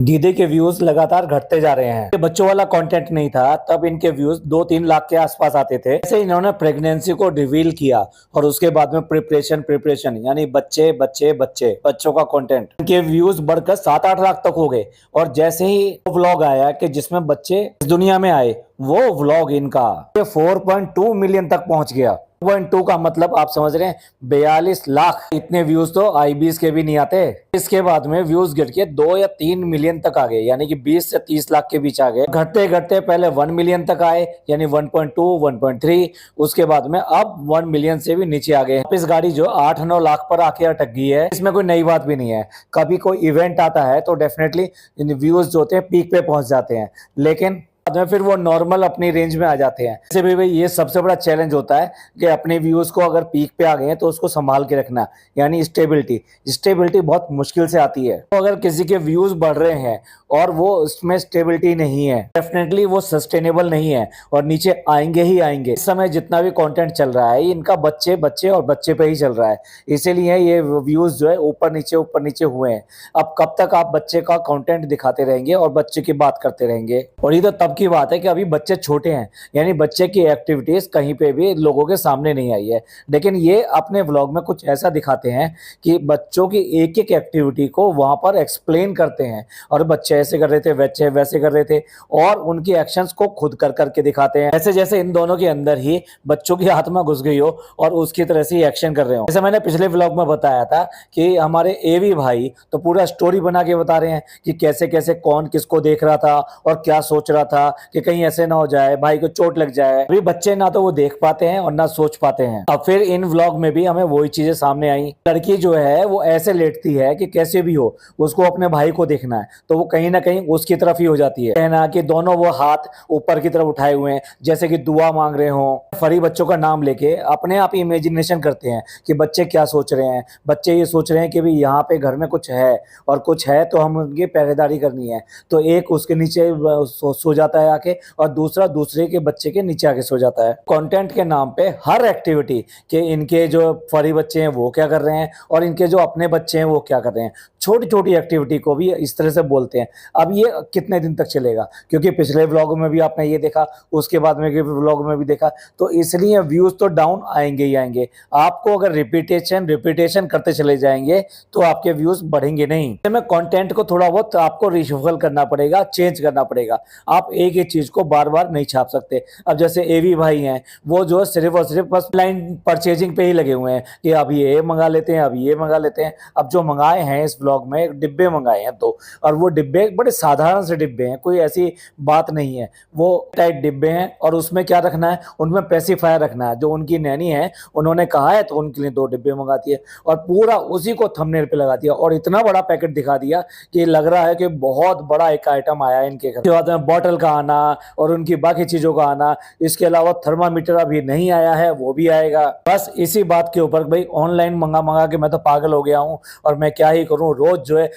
दीदी के व्यूज लगातार घटते जा रहे हैं। ये बच्चों वाला कंटेंट नहीं था, तब इनके व्यूज 2-3 लाख के आसपास आते थे। ऐसे इन्होंने प्रेगनेंसी को रिवील किया और उसके बाद में प्रिपरेशन यानी बच्चे बच्चे बच्चे बच्चों का कंटेंट, इनके व्यूज बढ़कर 7-8 लाख तक हो गए। और जैसे ही व्लॉग आया कि जिसमें बच्चे इस दुनिया में आए, वो व्लॉग इनका 4.2 मिलियन तक पहुंच गया। 2.2 का मतलब आप समझ रहे हैं, 42 लाख। इतने व्यूज तो आईबीएस के भी नहीं आते। इसके बाद में व्यूज गिर के 2 या 3 मिलियन तक आ गए, यानी कि 20 से 30 लाख के बीच आ गए। घटते घटते पहले 1 मिलियन तक आए, यानी 1.2 1.3। उसके बाद में अब 1 मिलियन से भी नीचे आ गए। इस गाड़ी जो 8-9 लाख पर आके अटक गई है, इसमें कोई नई बात भी नहीं है। कभी कोई इवेंट आता है तो डेफिनेटली व्यूज जो होते हैं पीक पे पहुंच जाते हैं, लेकिन बाद में फिर वो नॉर्मल अपनी रेंज में आ जाते हैं। ऐसे भी भाई ये सबसे बड़ा चैलेंज होता है कि अपने व्यूज को अगर पीक पे आ गए हैं तो उसको संभाल के रखना, यानी स्टेबिलिटी बहुत मुश्किल से आती है। तो अगर किसी के व्यूज बढ़ रहे हैं और वो उसमें स्टेबिलिटी नहीं है, डेफिनेटली वो सस्टेनेबल नहीं है और नीचे आएंगे ही आएंगे। इस समय जितना भी कंटेंट चल रहा है, इनका बच्चे बच्चे और बच्चे पे ही चल रहा है, इसीलिए ये व्यूज जो है ऊपर नीचे हुए हैं। अब कब तक आप बच्चे का कंटेंट दिखाते रहेंगे और बच्चे की बात करते रहेंगे? और ये तो तब की बात है कि अभी बच्चे छोटे हैं, यानी बच्चे की एक्टिविटीज कहीं पे भी लोगों के सामने नहीं आई है। लेकिन ये अपने व्लॉग में कुछ ऐसा दिखाते हैं कि बच्चों की एक एक एक्टिविटी को वहां पर एक्सप्लेन करते हैं, और बच्चे ऐसे कर रहे थे, बच्चे वैसे कर रहे थे, और उनकी एक्शंस को खुद कर करके दिखाते हैं, ऐसे जैसे इन दोनों के अंदर ही बच्चों की आत्मा घुस गई हो और उसकी तरह से एक्शन कर रहे हो। जैसे मैंने पिछले व्लॉग में बताया था कि हमारे एवी भाई तो पूरा स्टोरी बना के बता रहे हैं कि कैसे कैसे कौन किसको देख रहा था और क्या सोच रहा था कि कहीं ऐसे ना हो जाए, भाई को चोट लग जाए। अभी बच्चे ना तो वो देख पाते हैं और ना सोच पाते हैं। अब फिर इन व्लॉग में भी हमें वही चीजें सामने आई। लड़की जो है वो ऐसे लेटती है कि कैसे भी हो उसको अपने भाई को देखना है, तो वो कहीं ना कहीं उसकी तरफ ही हो जाती है। कहना कि दोनों वो हाथ ऊपर की तरफ उठाए हुए हैं, जैसे कि दुआ मांग रहे हो। फरी बच्चों का नाम लेके अपने आप इमेजिनेशन करते हैं कि बच्चे क्या सोच रहे हैं। बच्चे ये सोच रहे हैं कि भाई यहाँ पे घर में कुछ है और कुछ है तो हम उनकी पहरेदारी करनी है। तो एक उसके नीचे सो जाता है आके, और दूसरा दूसरे के बच्चे के नीचे आके सो जाता है। कंटेंट के नाम पे हर एक्टिविटी कि इनके जो फरी बच्चे हैं वो क्या कर रहे हैं और इनके जो अपने बच्चे हैं वो क्या कर रहे हैं, छोटी छोटी एक्टिविटी को भी इस तरह से बोलते हैं। अब ये कितने दिन तक चलेगा? क्योंकि पिछले व्लॉग में भी आपने ये देखा, उसके बाद में के व्लॉग में भी देखा, तो इसलिए व्यूज तो डाउन आएंगे ही आएंगे। आपको अगर रिपीटेशन करते चले जाएंगे तो आपके व्यूज बढ़ेंगे नहीं। में कंटेंट को थोड़ा बहुत आपको रिशफल करना पड़ेगा, चेंज करना पड़ेगा। आप एक ही चीज को बार बार नहीं छाप सकते। अब जैसे एवी भाई हैं, वो जो सिर्फ और सिर्फ बस लाइन परचेजिंग पे ही लगे हुए हैं कि अब ये मंगा लेते हैं, अब ये मंगा लेते हैं। अब जो मंगाए हैं इस ब्लॉग में डिब्बे मंगाए हैं तो, और वो डिब्बे बड़े साधारण से डिब्बे हैं, कोई ऐसी बात नहीं है। वो टाइट डिब्बे हैं और उसमें क्या रखना है, उनमें पेसिफायर रखना है। जो उनकी नैनी है उन्होंने कहा है तो उनके लिए 2 डिब्बे मंगाती है और पूरा उसी को थंबनेल पे लगा दिया और इतना बड़ा पैकेट दिखा दिया कि लग रहा है कि बहुत बड़ा एक आइटम आया है इनके घर। बाद में बॉटल का आना और उनकी बाकी चीजों का आना, इसके अलावा थर्मामीटर अभी नहीं आया है, वो भी आएगा। बस इसी बात के ऊपर भाई ऑनलाइन मंगा के मैं तो पागल हो गया हूँ और मैं क्या ही करूँ। रोज जो है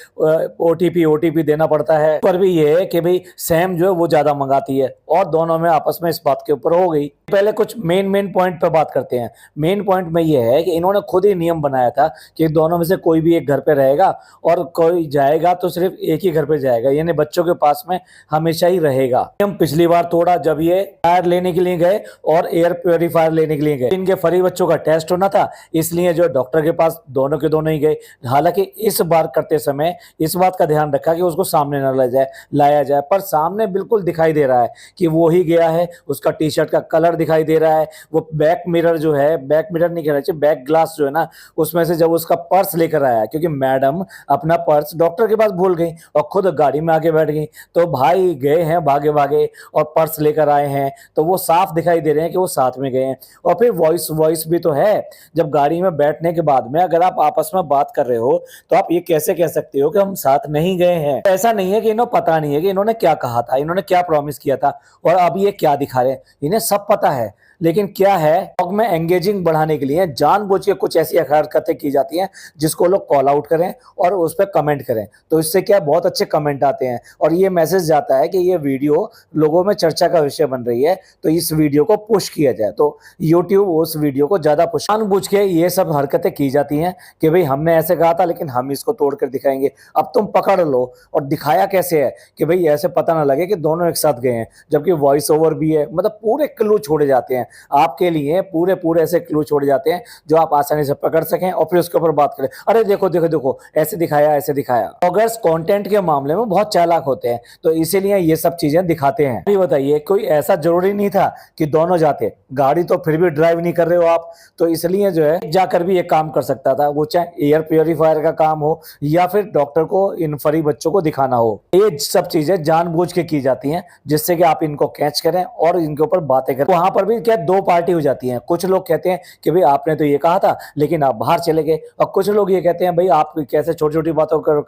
ओटीपी देना पड़ता है। पर भी ये है कि भाई सैम जो है वो ज्यादा मंगाती है और दोनों में आपस में इस बात के ऊपर हो गई। पहले कुछ मेन पॉइंट पे बात करते हैं। मेन पॉइंट में ये है कि इन्होंने खुद ही नियम बनाया था कि दोनों में से कोई भी एक घर पे रहेगा और कोई जाएगा तो सिर्फ एक ही घर पे जाएगा, यानी बच्चों के पास में हमेशा ही रहेगा। हम पिछली बार तोड़ा जब ये फायर लेने के लिए गए और एयर प्योरीफायर लेने के लिए गए। इनके फरी बच्चों का टेस्ट होना था, इसलिए जो डॉक्टर के पास दोनों के दोनों ही गए। हालांकि इस बार करते समय इस बात का ध्यान रखा कि उसको सामने न लाया जाए, पर सामने बिल्कुल दिखाई दे रहा है कि वो ही गया है। उसका टी शर्ट का कलर दिखाई दे रहा है। वो बैक मिरर जो है, बैक मिरर नहीं कहना चाहिए, बैक ग्लास जो है ना, उसमें से जब उसका पर्स लेकर आया, क्योंकि मैडम अपना पर्स डॉक्टर के पास भूल गई और खुद गाड़ी में आके बैठ गई, तो भाई गए हैं भागे भागे और पर्स लेकर आए हैं, तो वो साफ दिखाई दे रहे हैं कि वो साथ में गए हैं। और फिर वॉइस भी तो है। जब गाड़ी में बैठने के बाद में अगर आप आपस में बात कर रहे हो तो आप ये कैसे कह सकते हो कि हम साथ नहीं गए हैं? ऐसा नहीं है कि इन्हें पता नहीं है कि इन्होंने क्या कहा था, इन्होंने क्या प्रॉमिस किया था और अब ये क्या दिखा रहे हैं। इन्हें सब पता है, लेकिन क्या है, ब्लॉग में एंगेजिंग बढ़ाने के लिए जानबूझ के कुछ ऐसी हरकतें की जाती हैं जिसको लोग कॉल आउट करें और उस पर कमेंट करें। तो इससे क्या बहुत अच्छे कमेंट आते हैं और ये मैसेज जाता है कि ये वीडियो लोगों में चर्चा का विषय बन रही है, तो इस वीडियो को पुश किया जाए। तो यूट्यूब उस वीडियो को ज्यादा पुश, जानबूझ के ये सब हरकतें की जाती हैं कि भाई हमने ऐसे कहा था लेकिन हम इसको तोड़ कर दिखाएंगे, अब तुम पकड़ लो। और दिखाया कैसे है कि भाई ऐसे पता ना लगे कि दोनों एक साथ गए हैं, जबकि वॉइस ओवर भी है। मतलब पूरे क्लू छोड़े जाते हैं आपके लिए, पूरे पूरे ऐसे क्लू छोड़े जाते हैं जो आप आसानी से पकड़ सकें और फिर उसके ऊपर बात करें, अरे देखो देखो देखो ऐसे दिखाया ऐसे दिखाया। ब्लॉगर्स कंटेंट के मामले में बहुत चालाक होते हैं, तो इसीलिए ये सब चीजें दिखाते हैं। अभी बताइए, कोई ऐसा जरूरी नहीं था कि दोनों जाते, गाड़ी तो फिर भी ड्राइव नहीं कर रहे हो आप, तो इसलिए जो है जाकर भी ये काम कर सकता था, वो चाहे एयर प्योरीफायर का काम हो या फिर डॉक्टर को इन फरी बच्चों को दिखाना हो। ये सब चीजें जानबूझ के की जाती हैं जिससे कि आप इनको कैच करें और इनके ऊपर बातें करें। वहां पर भी क्या दो पार्टी हो जाती है, कुछ लोग कहते हैं कि भाई आपने तो ये कहा था लेकिन आप बाहर चले गए, और कुछ लोग ये कहते हैं भाई आप कैसे छोटी छोटी बातों कर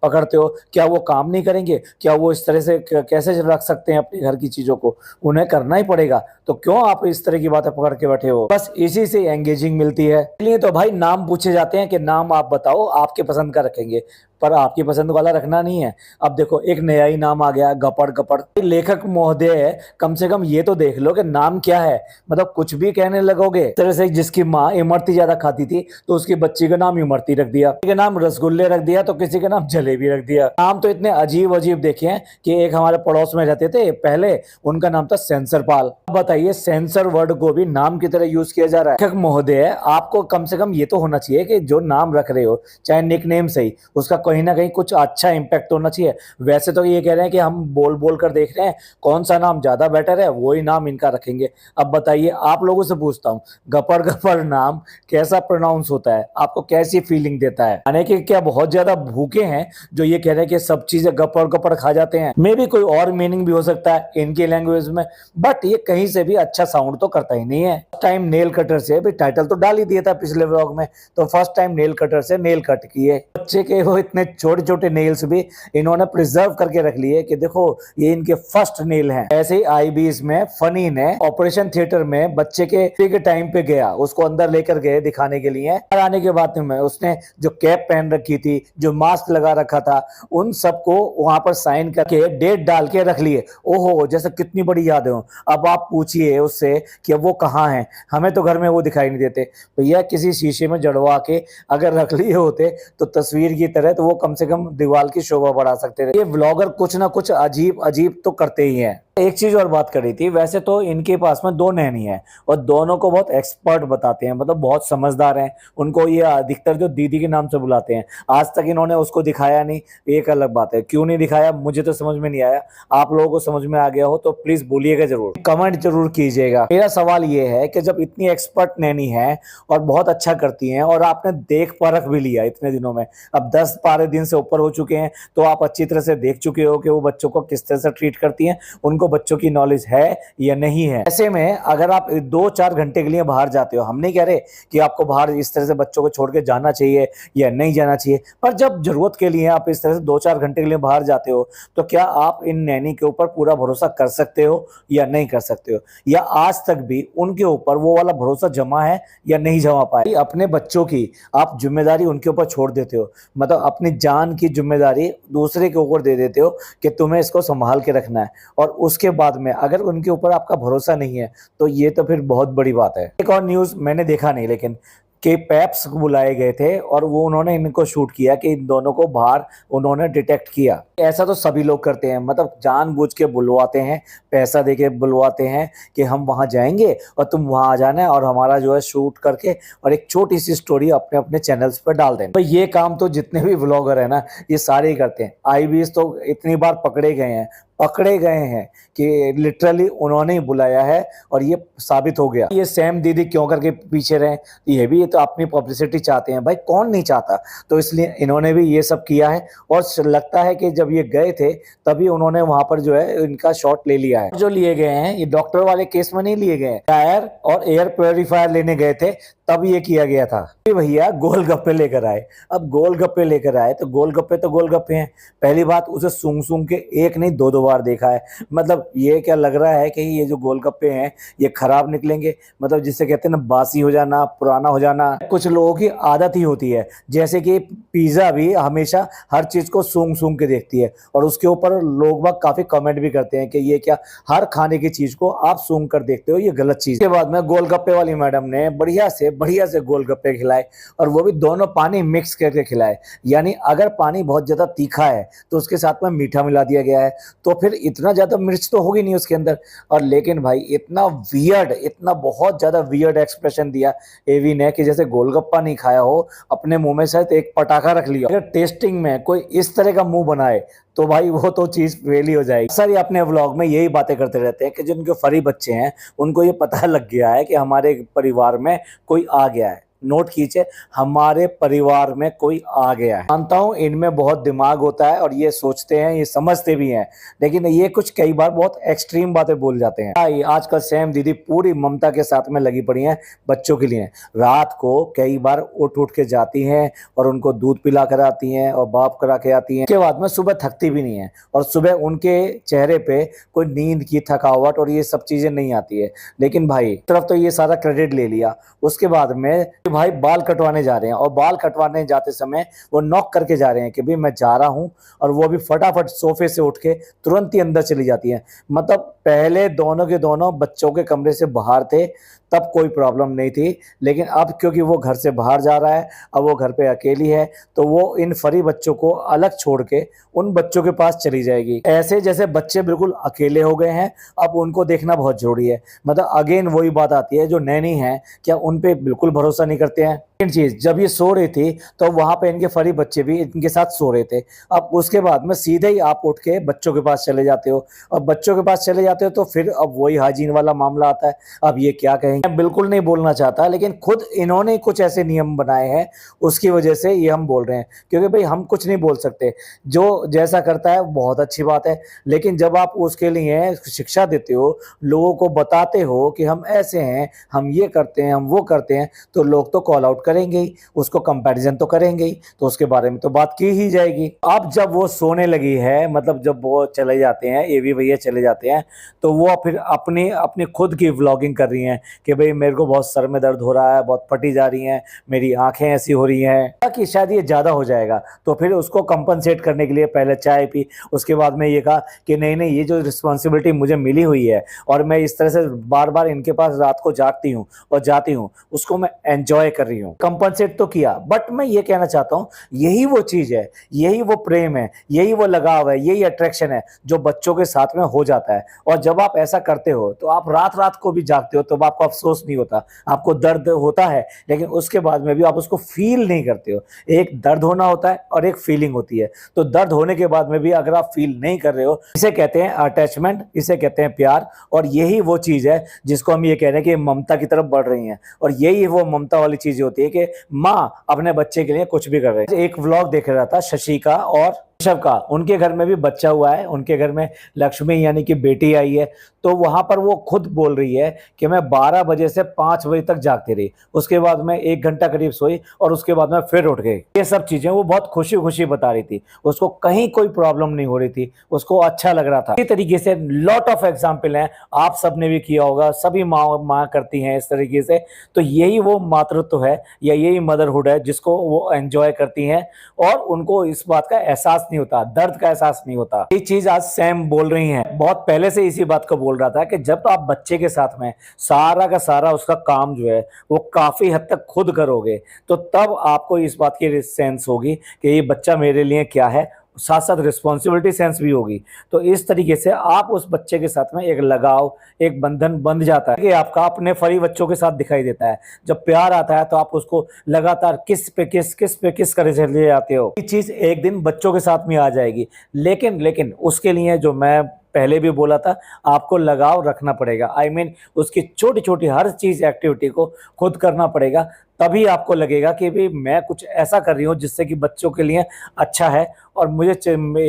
पकड़ते हो, क्या वो काम नहीं करेंगे, क्या वो इस तरह से कैसे रख सकते हैं अपने घर की चीजों को, उन्हें करना ही पड़ेगा, तो क्यों आप इस तरह की बातें पकड़ के बैठे हो। बस इसी से एंगेजिंग मिलती है। इसलिए तो भाई नाम पूछे जाते हैं कि नाम आप बताओ, आपके पसंद का रखेंगे, पर आपकी पसंद वाला रखना नहीं है। अब देखो एक नया ही नाम आ गया, गपड़ गपड़। लेखक महोदय कम से कम ये तो देख लो कि नाम क्या है, मतलब कुछ भी कहने लगोगे। इस तरह से जिसकी माँ इमरती ज्यादा खाती थी तो उसकी बच्ची का नाम इमरती रख दिया, किसी का नाम रसगुल्ले रख दिया तो किसी का नाम जलेबी रख दिया। नाम तो इतने अजीब अजीब देखे हैं कि एक हमारे पड़ोस में रहते थे पहले, उनका नाम था सेंसर पाल। अब बताइए सेंसर वर्ड को भी नाम की तरह यूज किया जा रहा है। लेखक महोदय आपको कम से कम ये तो होना चाहिए कि जो नाम रख रहे हो चाहे निक नेम से ही, उसका कहीं ना कहीं कुछ अच्छा इंपैक्ट होना चाहिए। वैसे तो ये कह रहे हैं कि हम बोल बोल कर देख रहे हैं कौन सा नाम ज्यादा बेटर है, वही नाम इनका रखेंगे। अब बताइए आप लोगों से पूछता हूँ, गपड़ गपड़ नाम कैसा प्रोनाउंस होता है, आपको कैसी फीलिंग देता है? यानी कि क्या बहुत ज्यादा भूखे हैं जो ये कह रहे हैं कि सब चीजें गपड़ गपड़ खा जाते हैं? मे भी कोई और मीनिंग भी हो सकता है इनकी लैंग्वेज में, बट ये कहीं से भी अच्छा साउंड तो करता ही नहीं है। टाइम नेल कटर से भी टाइटल तो डाल ही दिया था पिछले व्लॉग में, तो फर्स्ट टाइम नेल कटर से नेल कट किए। बच्चे के वो इतने छोटे छोटे नेल्स भी इन्होंने प्रिजर्व करके रख लिए कि देखो ये इनके फर्स्ट नेल हैं। ऐसे ही आईबीज में फनी ने ऑपरेशन थिएटर में बच्चे के टाइम पे गया, उसको अंदर लेकर गए दिखाने के लिए। आने के बाद में उसने जो कैप पहन रखी थी, जो मास्क लगा रखा था, उन सबको वहां पर साइन करके डेट डाल के रख लिए। ओहो जैसे कितनी बड़ी याद हो। अब आप पूछिए उससे कि वो कहाँ है, हमें तो घर में वो दिखाई नहीं देते। भैया किसी शीशे में जड़वा के अगर रख लिए होते तो तस्वीर की तरह, तो वो कम से कम दीवार की शोभा बढ़ा सकते थे। ये व्लॉगर कुछ ना कुछ अजीब अजीब तो करते ही हैं। एक चीज और बात करी थी, वैसे तो इनके पास में दो नैनी है और दोनों को बहुत एक्सपर्ट बताते हैं, मतलब बहुत समझदार हैं। उनको ये अधिकतर जो दीदी के नाम से बुलाते हैं। आज तक इन्होंने उसको दिखाया नहीं, एक अलग बात है, क्यों नहीं दिखाया मुझे तो समझ में नहीं आया। आप लोगों को समझ में आ गया हो तो प्लीज बोलिएगा जरूर, कमेंट जरूर कीजिएगा। मेरा सवाल ये है कि जब इतनी एक्सपर्ट नैनी है और बहुत अच्छा करती हैं और आपने देख परख भी लिया इतने दिनों में, अब 10-12 दिन से ऊपर हो चुके हैं, तो आप अच्छी तरह से देख चुके हो कि वो बच्चों को किस तरह से ट्रीट करती हैं, उनको बच्चों की नॉलेज है या नहीं है। ऐसे में अगर आप 2-4 घंटे के लिए बाहर जाते हो, हम नहीं कह रहे कि आपको बाहर इस तरह से बच्चों को छोड़ के जाना चाहिए या नहीं जाना चाहिए, पर जब जरूरत के लिए आप इस तरह से 2-4 घंटे के लिए बाहर जाते हो, तो क्या आप इन नैनी के ऊपर पूरा भरोसा कर सकते हो या नहीं कर सकते हो, या आज तक भी उनके ऊपर वो वाला भरोसा जमा है या नहीं जमा पाए। अपने बच्चों की आप जिम्मेदारी उनके ऊपर छोड़ देते हो, मतलब अपनी जान की जिम्मेदारी दूसरे के ऊपर दे देते हो कि तुम्हें इसको संभाल के रखना है, और उसके बाद में अगर उनके ऊपर आपका भरोसा नहीं है तो ये तो फिर बहुत बड़ी बात है। एक और न्यूज मैंने देखा नहीं लेकिन कि पैप्स बुलाए गए थे और वो उन्होंने इनको शूट किया कि इन दोनों को बाहर उन्होंने डिटेक्ट किया। ऐसा तो सभी लोग करते हैं, मतलब जानबूझ के बुलवाते हैं, पैसा देके बुलवाते हैं कि हम वहां जाएंगे और तुम वहां आ जाना है और हमारा जो है शूट करके और एक छोटी सी स्टोरी अपने अपने चैनल्स पर डाल देना। तो ये काम तो जितने भी व्लॉगर है ना ये सारे ही करते हैं। आईबीएस तो इतनी बार पकड़े गए हैं कि लिटरली उन्होंने ही बुलाया है और ये साबित हो गया। ये सैम दीदी क्यों करके पीछे रहे, ये भी तो अपनी पब्लिसिटी चाहते हैं, भाई कौन नहीं चाहता, तो इसलिए इन्होंने भी ये सब किया है। और लगता है कि जब ये गए थे तभी उन्होंने वहां पर जो है इनका शॉट ले लिया है। जो लिए गए हैं ये डॉक्टर वाले केस में नहीं लिए गए, टायर और एयर प्योरीफायर लेने गए थे तब ये किया गया था। भैया गोलगप्पे लेकर आए, अब गोलगप्पे लेकर आए तो गोलगप्पे हैं। पहली बात उसे सूंघ के एक नहीं दो बार देखा है। मतलब ये क्या लग रहा है कि ये जो गोलगप्पे हैं ये खराब निकलेंगे, मतलब जिसे कहते हैं ना बासी हो जाना, पुराना हो जाना। कुछ लोगों की आदत ही होती है, जैसे कि पिज्ज़ा भी हमेशा हर चीज़ को सूंघ सूंघ के देखती है और उसके ऊपर लोग बाग काफ़ी कमेंट भी करते हैं कि ये क्या हर खाने की चीज़ को आप सूंघ कर देखते हो, ये गलत चीज़। के बाद में गोलगप्पे वाली मैडम ने बढ़िया से गोलगप्पे खिलाए और वो भी दोनों पानी मिक्स करके खिलाए। यानी अगर पानी बहुत ज़्यादा तीखा है तो उसके साथ में मीठा मिला दिया गया है, तो फिर इतना ज़्यादा मिर्च तो होगी नहीं उसके अंदर। और लेकिन भाई इतना वियर्ड, इतना बहुत ज़्यादा वियर्ड एक्सप्रेशन दिया एवी ने कि जैसे गोलगप्पा नहीं खाया हो, अपने मुंह में शायद एक पटाखा रख लिया। अगर टेस्टिंग में कोई इस तरह का मुंह बनाए तो भाई वो तो चीज़ फेल ही हो जाएगी। सर ये अपने व्लॉग में यही बातें करते रहते हैं कि जिनके फरी बच्चे हैं उनको ये पता लग गया है कि हमारे परिवार में कोई आ गया है। नोट कीजिए, हमारे परिवार में कोई आ गया है। मानता हूँ इनमें बहुत दिमाग होता है और ये सोचते हैं, ये समझते भी हैं, लेकिन ये कुछ कई बार बहुत एक्सट्रीम बातें बोल जाते हैं। भाई आजकल सैम दीदी पूरी ममता के साथ में लगी पड़ी हैं बच्चों के लिए। रात को कई बार उठ उठ के जाती हैं और उनको दूध पिला कर आती हैं और बाप करा के आती हैं। उसके बाद में सुबह थकती भी नहीं है और सुबह उनके चेहरे पे कोई नींद की थकावट और ये सब चीजें नहीं आती है। लेकिन भाई तरफ तो ये सारा क्रेडिट ले लिया, उसके बाद में भाई बाल कटवाने जा रहे हैं और बाल कटवाने जाते समय वो नॉक करके जा रहे हैं कि भाई मैं जा रहा हूं, और वो भी फटाफट सोफे से उठ के तुरंत ही अंदर चली जाती हैं। मतलब पहले दोनों के दोनों बच्चों के कमरे से बाहर थे तब कोई प्रॉब्लम नहीं थी, लेकिन अब क्योंकि वो घर से बाहर जा रहा है, अब वो घर पे अकेली है, तो वो इन फरी बच्चों को अलग छोड़ के उन बच्चों के पास चली जाएगी। ऐसे जैसे बच्चे बिल्कुल अकेले हो गए हैं, अब उनको देखना बहुत जरूरी है। मतलब अगेन वही बात आती है, जो नैनी है क्या उन पे बिल्कुल भरोसा नहीं करते हैं। चीज जब ये सो रही थी तो वहां पे इनके फरी बच्चे भी इनके साथ सो रहे थे। अब उसके बाद में सीधे ही आप उठ के बच्चों के पास चले जाते हो, और बच्चों के पास चले जाते हो तो फिर अब वही हाइजीन वाला मामला आता है। अब ये क्या कहेंगे, मैं बिल्कुल नहीं बोलना चाहता, लेकिन खुद इन्होंने कुछ ऐसे नियम बनाए हैं, उसकी वजह से ये हम बोल रहे हैं। क्योंकि भाई हम कुछ नहीं बोल सकते, जो जैसा करता है बहुत अच्छी बात है, लेकिन जब आप उसके लिए शिक्षा देते हो, लोगों को बताते हो कि हम ऐसे हैं, हम ये करते हैं, हम वो करते हैं, तो लोग तो कॉल आउट करेंगे ही, उसको कंपैरिजन तो करेंगे ही, तो उसके बारे में तो बात की ही जाएगी। अब जब वो सोने लगी है, मतलब जब वो चले जाते हैं, एवी भैया चले जाते हैं, तो वो फिर अपनी अपनी खुद की व्लॉगिंग कर रही हैं कि भाई मेरे को बहुत सर में दर्द हो रहा है, बहुत फटी जा रही हैं, मेरी आंखें ऐसी हो रही हैं कि शायद ये ज़्यादा हो जाएगा। तो फिर उसको कंपनसेट करने के लिए पहले चाय पी, उसके बाद में ये कहा कि नहीं नहीं, ये जो रिस्पॉन्सिबिलिटी मुझे मिली हुई है और मैं इस तरह से बार बार इनके पास रात को जागती हूँ और जाती हूँ, उसको मैं एंजॉय कर रही हूँ। कंपनसेट तो किया, बट मैं ये कहना चाहता हूँ यही वो चीज़ है, यही वो प्रेम है, यही वो लगाव है, यही अट्रैक्शन है जो बच्चों के साथ में हो जाता है। और जब आप ऐसा करते हो तो आप रात रात को भी जागते हो, तो आपको अफसोस नहीं होता, आपको दर्द होता है, लेकिन उसके बाद में भी आप उसको फील नहीं करते हो। एक दर्द होना होता है और एक फीलिंग होती है, तो दर्द होने के बाद में भी अगर आप फील नहीं कर रहे हो, इसे कहते हैं अटैचमेंट, इसे कहते हैं प्यार। और यही वो चीज़ है जिसको हम ये कह रहे हैं कि ममता की तरफ बढ़ रही हैं, और यही वो ममता वाली चीज़ होती है कि माँ अपने बच्चे के लिए कुछ भी कर रहे हैं। एक व्लॉग देख रहा था शशि का और ऋषभ का, उनके घर में भी बच्चा हुआ है, उनके घर में लक्ष्मी यानी कि बेटी आई है, तो वहां पर वो खुद बोल रही है कि मैं 12 बजे से 5 बजे तक जागती रही, उसके बाद मैं 1 घंटा करीब सोई और उसके बाद में फिर उठ गई। ये सब चीजें वो बहुत खुशी खुशी बता रही थी, उसको कहीं कोई प्रॉब्लम नहीं हो रही थी, उसको अच्छा लग रहा था। इसी तरीके से लॉट ऑफ एग्जाम्पल हैं, आप सबने भी किया होगा, सभी माँ करती हैं इस तरीके से। तो यही वो मातृत्व है या यही मदरहुड है जिसको वो एंजॉय करती हैं, और उनको इस बात का एहसास नहीं होता, दर्द का एहसास नहीं होता। ये चीज आज सैम बोल रही हैं, बहुत पहले से इसी बात को बोल रहा था कि जब आप बच्चे के साथ में सारा का सारा उसका काम जो है वो काफी हद तक खुद करोगे, तो तब आपको इस बात की सेंस होगी कि ये बच्चा मेरे लिए क्या है, साथ साथ रिस्पॉन्सिबिलिटी सेंस भी होगी। तो इस तरीके से आप उस बच्चे के साथ में एक लगाव, एक बंधन बंध जाता है कि आपका अपने फरी बच्चों के साथ दिखाई देता है। जब प्यार आता है तो आप उसको लगातार किस पे किस करे चले जाते हो। ये चीज एक दिन बच्चों के साथ में आ जाएगी, लेकिन उसके लिए जो मैं पहले भी बोला था, आपको लगाव रखना पड़ेगा। I mean, उसकी छोटी छोटी हर चीज एक्टिविटी को खुद करना पड़ेगा, तभी आपको लगेगा कि भी मैं कुछ ऐसा कर रही हूँ जिससे कि बच्चों के लिए अच्छा है और मुझे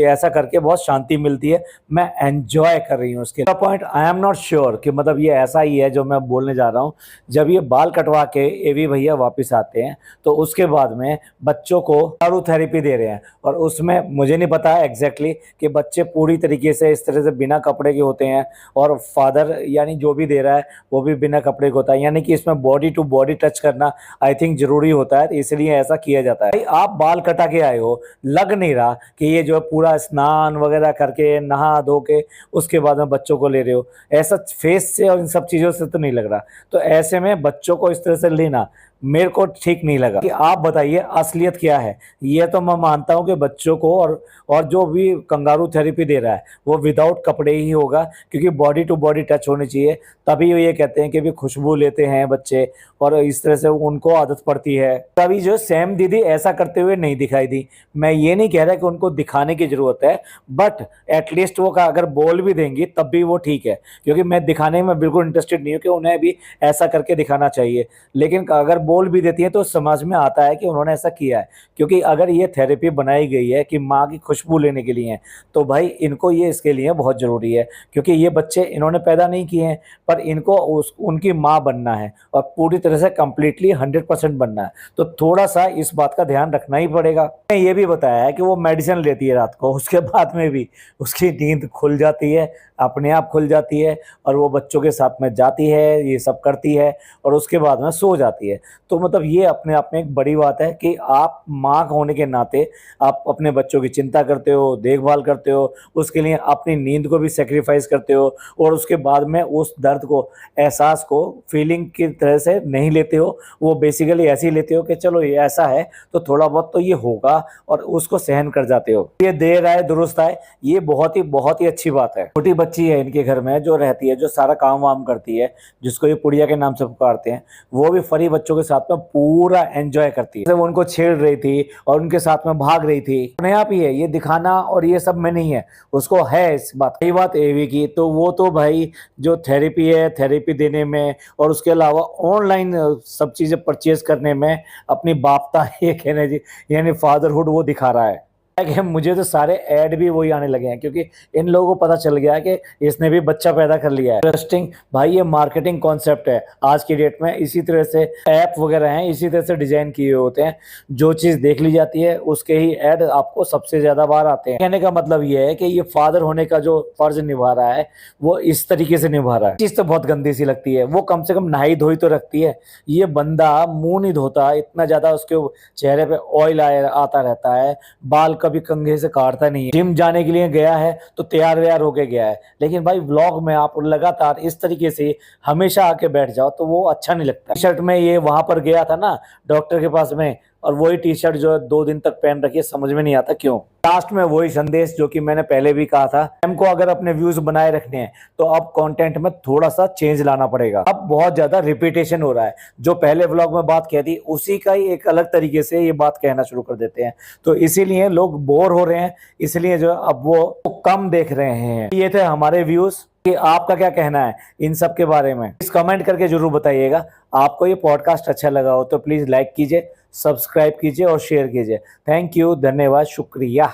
ऐसा करके बहुत शांति मिलती है, मैं एंजॉय कर रही हूँ उसके point. I am not sure कि मतलब ये ऐसा ही है जो मैं बोलने जा रहा हूँ। जब ये बाल कटवा के एवी भैया वापस आते हैं तो उसके बाद में बच्चों को दारू थेरेपी दे रहे हैं, और उसमें मुझे नहीं पता एग्जैक्टली कि बच्चे पूरी तरीके से इस तरह से बिना कपड़े के होते हैं और फादर यानी जो भी दे रहा है वो भी बिना कपड़े का होता है, यानी कि इसमें बॉडी टू बॉडी टच करना आई थिंक जरूरी होता है, इसलिए ऐसा किया जाता है। भाई आप बाल कटा के आए हो, लग नहीं रहा कि ये जो है पूरा स्नान वगैरह करके नहा धो के उसके बाद में बच्चों को ले रहे हो, ऐसा फेस से और इन सब चीजों से तो नहीं लग रहा। तो ऐसे में बच्चों को इस तरह से लेना मेरे को ठीक नहीं लगा। कि आप बताइए असलियत क्या है। ये तो मैं मानता हूं कि बच्चों को और जो भी कंगारू थेरेपी दे रहा है वो विदाउट कपड़े ही होगा, क्योंकि बॉडी टू बॉडी टच होनी चाहिए, तभी ये कहते हैं कि भी खुशबू लेते हैं बच्चे और इस तरह से उनको आदत पड़ती है। तभी जो सैम दीदी ऐसा करते हुए नहीं दिखाई दी। मैं ये नहीं कह रहा कि उनको दिखाने की जरूरत है, बट एटलीस्ट वो अगर बोल भी देंगी तब भी वो ठीक है, क्योंकि मैं दिखाने में बिल्कुल इंटरेस्टेड नहीं हूँ कि उन्हें भी ऐसा करके दिखाना चाहिए। लेकिन अगर बोल भी देती है तो समझ में आता है कि उन्होंने ऐसा किया है, क्योंकि अगर ये थेरेपी बनाई गई है कि माँ की खुशबू लेने के लिए है तो भाई इनको ये इसके लिए बहुत जरूरी है, क्योंकि ये बच्चे इन्होंने पैदा नहीं किए हैं, पर इनको उनकी माँ बनना है और पूरी तरह से कंप्लीटली 100% बनना है। तो थोड़ा सा इस बात का ध्यान रखना ही पड़ेगा। मैंने ये भी बताया है कि वो मेडिसिन लेती है रात को, उसके बाद में भी उसकी नींद खुल जाती है, अपने आप खुल जाती है, और वो बच्चों के साथ में जाती है, ये सब करती है और उसके बाद में सो जाती है। तो मतलब ये अपने आप में एक बड़ी बात है कि आप माँ होने के नाते आप अपने बच्चों की चिंता करते हो, देखभाल करते हो, उसके लिए अपनी नींद को भी सेक्रीफाइस करते हो, और उसके बाद में उस दर्द को, एहसास को फीलिंग की तरह से नहीं लेते हो, वो बेसिकली ऐसे ही लेते हो कि चलो ये ऐसा है तो थोड़ा बहुत तो ये होगा, और उसको सहन कर जाते हो। ये देर आए दुरुस्त आए, ये बहुत ही अच्छी बात है। छोटी बच्ची है इनके घर में जो रहती है, जो सारा काम वाम करती है, जिसको ये पुड़िया के नाम से पुकारते हैं, वो भी फरी बच्चों के साथ में पूरा एंजॉय करती है। वो उनको छेड़ रही थी और उनके साथ में भाग रही थी, अपने आप ही है, ये दिखाना और ये सब में नहीं है, उसको है इस बात। यही बात एवी की, तो वो तो भाई जो थेरेपी है, थेरेपी देने में और उसके अलावा ऑनलाइन सब चीजें परचेज करने में अपनी बापता ये कहने जी यानी फादरहुड वो दिखा रहा है। कि मुझे तो सारे ऐड भी वही आने लगे हैं, क्योंकि इन लोगों को पता चल गया है कि इसने भी बच्चा पैदा कर लिया है। इंटरेस्टिंग भाई, ये मार्केटिंग कॉन्सेप्ट है आज की डेट में। इसी तरह से ऐप वगैरह हैं, इसी तरह से डिजाइन किए होते हैं, जो चीज देख ली जाती है उसके ही ऐड आपको सबसे ज्यादा बार आते हैं। कहने का मतलब ये है कि ये फादर होने का जो फर्ज निभा रहा है वो इस तरीके से निभा रहा है। चीज तो बहुत गंदी सी लगती है। वो कम से कम नहाई धोई तो रखती है, ये बंदा मुंह नहीं धोता, इतना ज्यादा उसके चेहरे पे ऑयल आता रहता है, बाल कभी कंघे से काटता नहीं है। जिम जाने के लिए गया है तो तैयार व्यार होके गया है, लेकिन भाई व्लॉग में आप लगातार इस तरीके से हमेशा आके बैठ जाओ तो वो अच्छा नहीं लगता। टी शर्ट में ये वहां पर गया था ना डॉक्टर के पास में, और वही टी शर्ट जो है 2 दिन तक पहन रखी है, समझ में नहीं आता क्यों। लास्ट में वही संदेश जो कि मैंने पहले भी कहा था, हमको अगर अपने व्यूज बनाए रखने हैं तो अब कंटेंट में थोड़ा सा चेंज लाना पड़ेगा। अब बहुत ज्यादा रिपीटेशन हो रहा है, जो पहले व्लॉग में बात कही थी उसी का ही एक अलग तरीके से ये बात कहना शुरू कर देते हैं, तो इसीलिए लोग बोर हो रहे हैं, इसलिए जो अब वो कम देख रहे हैं। ये थे हमारे व्यूज, कि आपका क्या कहना है इन सब के बारे में, इस कमेंट करके जरूर बताइएगा। आपको ये पॉडकास्ट अच्छा लगा हो तो प्लीज लाइक कीजिए, सब्सक्राइब कीजिए और शेयर कीजिए। थैंक यू, धन्यवाद, शुक्रिया।